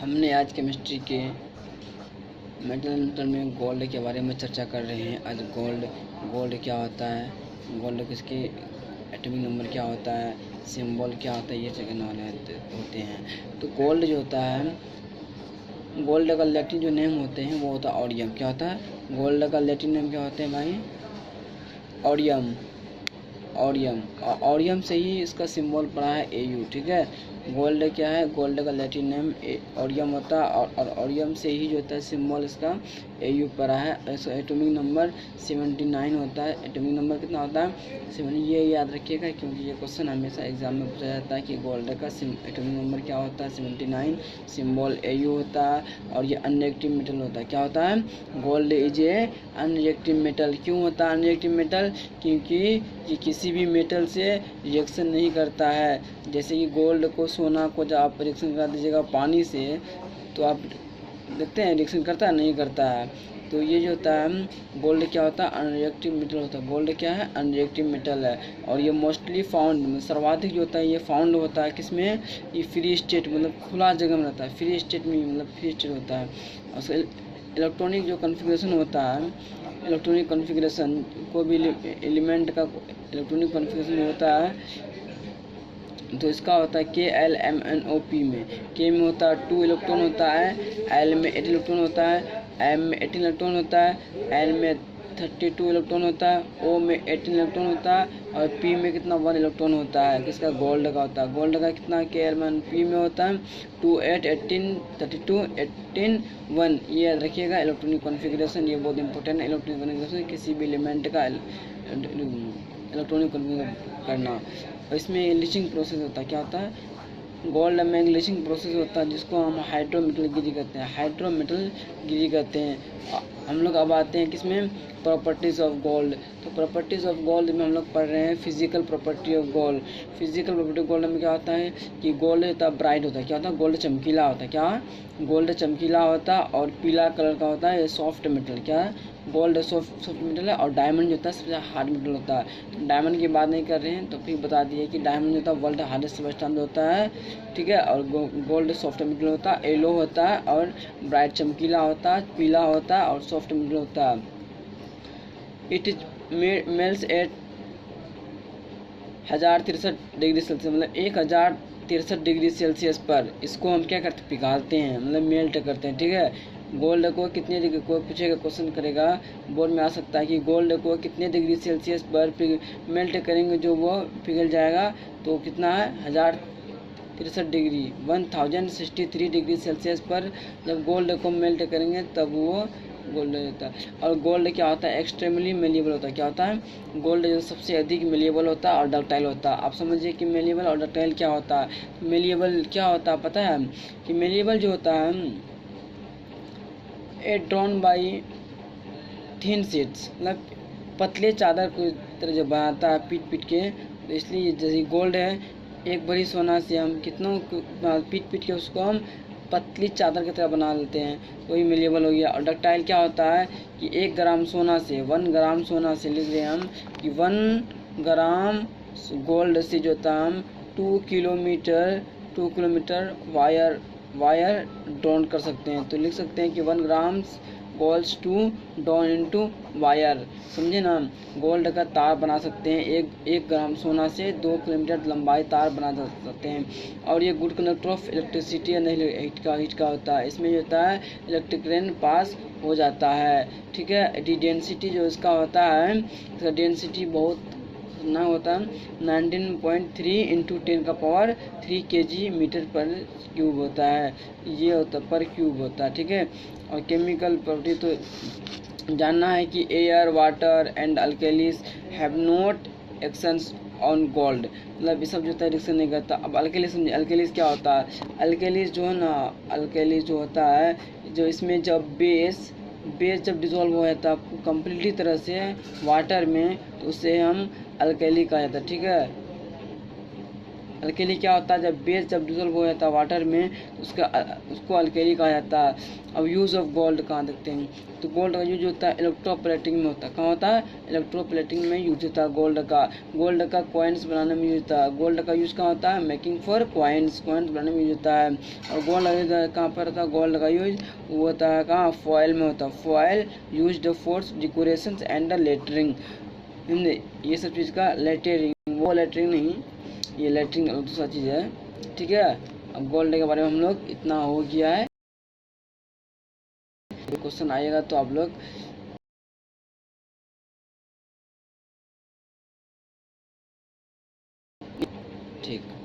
हमने आज केमिस्ट्री के मेटल में गोल्ड के बारे में चर्चा कर रहे हैं। आज गोल्ड क्या होता है, गोल्ड किसके एटॉमिक नंबर क्या होता है, सिंबल क्या होता है, ये जानने वाले होते हैं। तो गोल्ड जो होता है, गोल्ड का लैटिन जो नेम होते हैं वो होता है ऑडियम। क्या होता है गोल्ड का लैटिन नेम, क्या होते हैं भाई? ऑडियम। ऑडियम से ही इसका सिंबल पड़ा है AU। ठीक है, गोल्ड क्या है, गोल्ड का लैटिन नेम ऑडियम होता है और ऑडियम से ही जो होता है सिंबल इसका AU पड़ा है। इसका एटॉमिक नंबर 79 होता है। एटॉमिक नंबर कितना होता है? 7। ये याद रखिएगा क्योंकि ये क्वेश्चन हमेशा एग्जाम में पूछा जाता है कि गोल्ड का एटॉमिक नंबर क्या होता है? 79। सिंबल AU होता है और ये अनरिएक्टिव मेटल होता है। क्या होता है? Gold is a unreactive metal. क्यों होता है अनरिएक्टिव मेटल? क्योंकि ये किसी भी मेटल से रिएक्शन नहीं करता है। जैसे कि गोल्ड को, सोना को जब आप रिएक्शन करा दीजिएगा पानी से तो आप देखते हैं रिएक्शन करता है, नहीं करता है। तो ये जो होता है गोल्ड क्या होता है? अनरिएक्टिव मेटल होता है। गोल्ड क्या है? अनरिएक्टिव मेटल है और ये मोस्टली फाउंड, सर्वाधिक जो होता है ये फाउंड होता है किसमें? ये फ्री स्टेट, मतलब खुला जगह में रहता है। फ्री स्टेट में, मतलब फ्री स्टेट होता है। और इलेक्ट्रॉनिक जो कॉन्फ़िगरेशन होता है, इलेक्ट्रॉनिक कॉन्फ़िगरेशन को भी एलिमेंट का इलेक्ट्रॉनिक कॉन्फ़िगरेशन होता है तो इसका होता है KLMNOP में। K में होता है 2 इलेक्ट्रॉन होता है, L में 8 इलेक्ट्रॉन होता है, M में 18 इलेक्ट्रॉन होता है, N में 32 इलेक्ट्रॉन होता है, O में 18 इलेक्ट्रॉन होता है और P में कितना 1 इलेक्ट्रॉन होता है। किसका? गोल्ड का होता है। गोल्ड का कितना? KLMNP में होता है 2, 8, 18, 32, 18, 1। ये याद रखिएगा इलेक्ट्रॉनिक कॉन्फ़िगरेशन, ये बहुत इंपॉर्टेंट है। इलेक्ट्रॉनिक कॉन्फ़िगरेशन किसी भी एलिमेंट का इलेक्ट्रॉनिक कॉन्फ़िगरेशन करना। इसमें लीचिंग प्रोसेस होता है। क्या होता है? गोल्ड में लीचिंग प्रोसेस होता है जिसको हम हाइड्रोमेटलगिरी कहते हैं। हाइड्रोमेटलगिरी कहते हैं। हम लोग अब आते हैं किसमें? Properties of gold. तो प्रॉपर्टीज़ ऑफ गोल्ड में हम लोग पढ़ रहे हैं physical property of gold. Physical property of gold में क्या होता है कि गोल्ड होता है ब्राइट होता है। क्या होता है? गोल्ड चमकीला होता है। क्या? गोल्ड चमकीला होता है और पीला कलर का होता है। ये सॉफ्ट मेटल। क्या है? गोल्ड सॉफ्ट मेटल है। और डायमंड जो होता है सबसे हार्ड मेटल होता है। तो डायमंड की बात नहीं कर रहे हैं तो फिर बता दिए कि डायमंड जो होता है वर्ल्ड हार्डेस्ट सबस्टेंस होता है। ठीक है, और गोल्ड सॉफ्ट मेटल होता है, येलो होता है और ब्राइट चमकीला होता है, पीला होता है और सॉफ्ट मेटल होता है। It is melts at 1063 degree Celsius, मतलब 1063 डिग्री सेल्सियस पर इसको हम क्या करते? पिघालते हैं, मतलब मेल्ट करते हैं। ठीक है, गोल्ड को कितने डिग्री, कोई पूछेगा क्वेश्चन करेगा बोर्ड में आ सकता है कि गोल्ड को कितने डिग्री सेल्सियस पर मेल्ट करेंगे जो वो पिघल जाएगा? तो कितना है? 1063 डिग्री, 1063 डिग्री सेल्सियस पर जब गोल्ड को मेल्ट करेंगे तब वो गोल्ड होता है। और गोल्ड क्या होता है? एक्सट्रीमली मेलिएबल होता है। क्या होता है? गोल्ड जो सबसे अधिक मेलिएबल होता है और डक्टाइल होता है। आप समझिए कि मेलिएबल और डक्टाइल क्या होता है। मेलिएबल क्या होता है पता है? कि मेलिएबल जो होता है ए ड्रॉन बाई थिन शीट्स, मतलब पतले चादर को तरह जो बनाता है पीट पीट के। तो इसलिए जैसे गोल्ड है, एक भरी सोना से हम कितनों पीट पीट के उसको हम पतली चादर की तरह बना लेते हैं, तो वही मेलिएबल हो गया। और डक्टाइल क्या होता है कि 1 ग्राम सोना से, 1 ग्राम सोना से लिख रहे हैं हम कि 1 ग्राम गोल्ड से जो होता है हम 2 किलोमीटर वायर ड्रॉन कर सकते हैं। तो लिख सकते हैं कि 1 gram gold to drawn into wire. समझे ना? गोल्ड का तार बना सकते हैं। एक ग्राम सोना से 2 किलोमीटर लंबाई तार बना सकते हैं। और ये good conductor of electricity and heat का होता है। इसमें जो होता है इलेक्ट्रिक करंट पास हो जाता है। ठीक है, डेंसिटी जो इसका होता है, इसका डेंसिटी बहुत ना होता है 19.3 इंटू 10⁻³ kg मीटर पर क्यूब होता है। ये होता पर क्यूब होता है। ठीक है, और केमिकल प्रॉपर्टी तो जानना है कि air, water and alkalies have not actions on gold, मतलब ये सब जो होता है रिएक्शन नहीं करता। अब अल्केलीज समझिए, अल्केलीज क्या होता है? अल्केलीज जो है ना, अल्केलीज जो होता है, जो इसमें जब बेस जब डिजोल्व हो जाता है कम्प्लीटली तरह से वाटर में, तो उसे हम अल्केली कहा जाता है। ठीक है, अल्केली क्या होता है, जब बेस जब डिजोल्व हो जाता है वाटर में तो उसको अल्केली कहा जाता है। अब यूज़ ऑफ गोल्ड कहाँ देखते हैं, तो गोल्ड का यूज होता है इलेक्ट्रोप्लेटिंग में होता है। कहाँ होता है, इलेक्ट्रोप्लेटिंग में यूज होता है गोल्ड का कॉइन्स बनाने में यूज होता है। गोल्ड का यूज कहाँ होता है, मेकिंग फॉर कॉइन्स बनाने में यूज होता है। और गोल्ड कहाँ पर होता है, गोल्ड का यूज वो होता है कहाँ, फॉयल में होता है। Foil used for decoration and lettering, ये सब चीज़ का लेटरिंग, वो लेटरिंग नहीं, ये लेटरिंग दूसरा चीज़ है, ठीक है। अब गोल्ड के बारे में हम लोग इतना हो गया है। क्वेश्चन आएगा तो आप लोग ठीक।